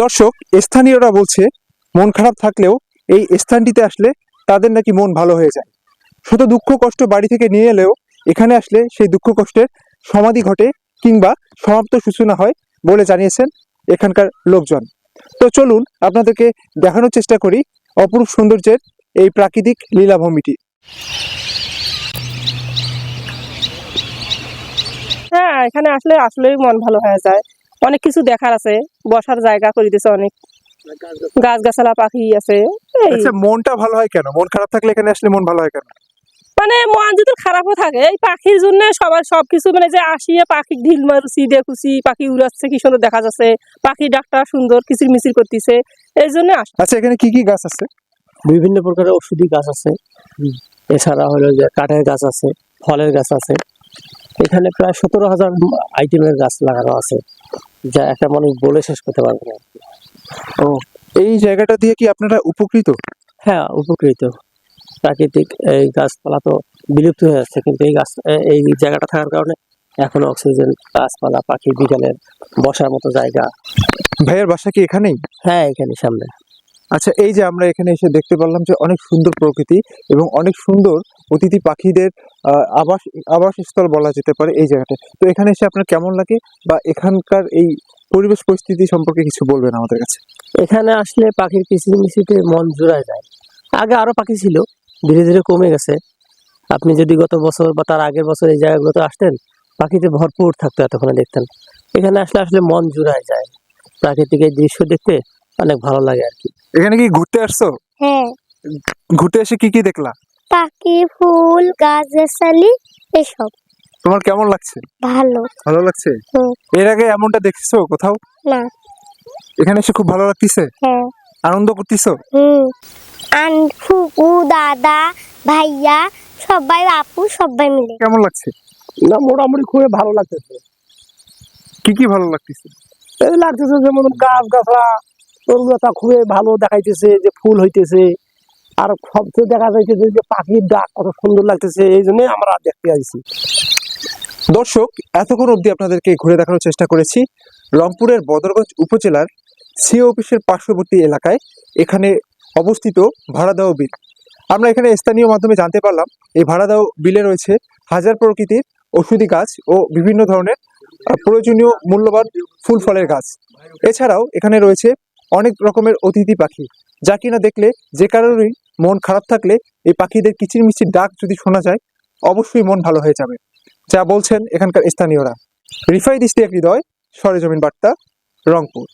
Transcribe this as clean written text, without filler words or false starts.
দর্শক, স্থানীয়রা বলছে মন খারাপ থাকলেও এই স্থানটিতে আসলে তাদের নাকি মন ভালো হয়ে যায়। শুধু দুঃখ কষ্ট বাড়ি থেকে নিয়ে এলেও এখানে আসলে সেই দুঃখ কষ্টের সমাধি ঘটে কিংবা সমাপ্ত সূচনা হয় বলে জানিয়েছেন এখানকার লোকজন। তো চলুন আপনাদেরকে দেখানোর চেষ্টা করি অপরূপ সৌন্দর্যের এই প্রাকৃতিক লীলাভূমিটি। হ্যাঁ, এখানে আসলে আসলেই মন ভালো হয়ে যায়। অনেক কিছু দেখার আছে, বসার জায়গা করে দিয়েছে, অনেক গাছ গাছালা পাখি আছে। এই আচ্ছা, মনটা ভালো হয় কেন? মন খারাপ থাকলে এখানে আসলে মন ভালো হয় কেন? মানে মন যদি খারাপও থাকে, এই পাখির জন্য সবার সবকিছু মানে যে আসিয়ে পাখি ঢিল মারুছি দেখুছি, পাখি উড়াচ্ছে কি সুন্দর দেখা যাচ্ছে, পাখি ডাকটা সুন্দর কিচির মিচির করতেছে, এই জন্য আসে। আচ্ছা, এখানে কি কি গাছ আছে? বিভিন্ন প্রকারের ঔষধি গাছ আছে। এছাড়া হলো যে কাঠের গাছ আছে, ফলের গাছ আছে। এখানে প্রায় 17,000 আইটেমের গাছ লাগানো আছে, যা একটা মানুষ বলে শেষ করতে পারবে না। ও, এই জায়গাটা দিয়ে কি আপনারা উপকৃত? হ্যাঁ, উপকৃত। প্রাকৃতিক এই গাছপালা তো বিলুপ্ত হয়ে যাচ্ছে, কিন্তু এই জায়গাটা থাকার কারণে এখনো অক্সিজেন, গাছপালা, পাখি, বিড়ালের বসার মতো জায়গা। ভাইয়ের বাসা কি এখানেই? হ্যাঁ, এখানে সামনে। আচ্ছা, এই যে আমরা এখানে এসে দেখতে পারলাম যে অনেক সুন্দর প্রকৃতি এবং অনেক সুন্দর অতিথি পাখিদের আবাসস্থল বলা যেতে পারে এই জায়গাটা। তো এখানে এসে আপনার কেমন লাগে বা এখানকার এই পরিবেশ পরিস্থিতি সম্পর্কে কিছু বলবেন আমাদের কাছে? এখানে আসলে পাখির কিচিরমিচিতে মন জুড়ায় যায়। আগে আরো পাখি ছিল, ধীরে ধীরে কমে গেছে। আপনি যদি গত বছর বা তার আগের বছর এই জায়গাগুলোতে আসতেন, পাখিতে ভরপুর থাকতো, এতক্ষণে দেখতেন। এখানে আসলে আসলে মন জুড়ায় যায়। প্রাকৃতিক এই দৃশ্য দেখতে অনেক ভালো লাগে আর কি। এখানে কি ঘুরতে আসছো? হ্যাঁ, ঘুরতে এসে কি কি দেখলা? পাখি, ফুল, গাছগাছালি এসব। তোমার কেমন লাগছে? ভালো। ভালো লাগছে? হুম। এর আগে এমনটা দেখছো কোথাও? না। এখানে এসে খুব ভালো লাগতেছে? হ্যাঁ। আনন্দ করতেছো? ফুপু, দাদা, ভাইয়া, সবাই, আপু সবাই মিলে। কেমন লাগছে? না, মোটামুটি খুবই ভালো লাগতেছে। কি কি ভালো লাগতেছে? এই লাগতেছে যেমন গাছ গাছরা তরুলতা খুবই ভালো দেখাইতেছে, যে ফুল হইতেছে। আর সবচেয়ে দেখা যাইতেছে যে পাখির ডাক কত সুন্দর লাগতেছে, এই জন্য আমরা দেখতে আসছি। দর্শক, এতক্ষণ অবধি আপনাদেরকে ঘুরে দেখানোর চেষ্টা করেছি রংপুরের বদরগঞ্জ উপজেলার সিও অফিসের পার্শ্ববর্তী এলাকায় এখানে অবস্থিত ভাড়াদাও বিল। আমরা এখানে স্থানীয় মাধ্যমে জানতে পারলাম এই ভাড়াদাও বিলে রয়েছে হাজার প্রকৃতির ঔষধি গাছ ও বিভিন্ন ধরনের প্রয়োজনীয় মূল্যবান ফুল ফলের গাছ। এছাড়াও এখানে রয়েছে অনেক রকমের অতিথি পাখি, যা কিনা দেখলে যে কারোরই মন খারাপ থাকলে এই পাখিদের কিচিরমিচির ডাক যদি শোনা যায় অবশ্যই মন ভালো হয়ে যাবে, যা বলছেন এখানকার স্থানীয়রা। রিফাইদ ইশতিয়াক হৃদয়, সরেজমিন বার্তা, রংপুর।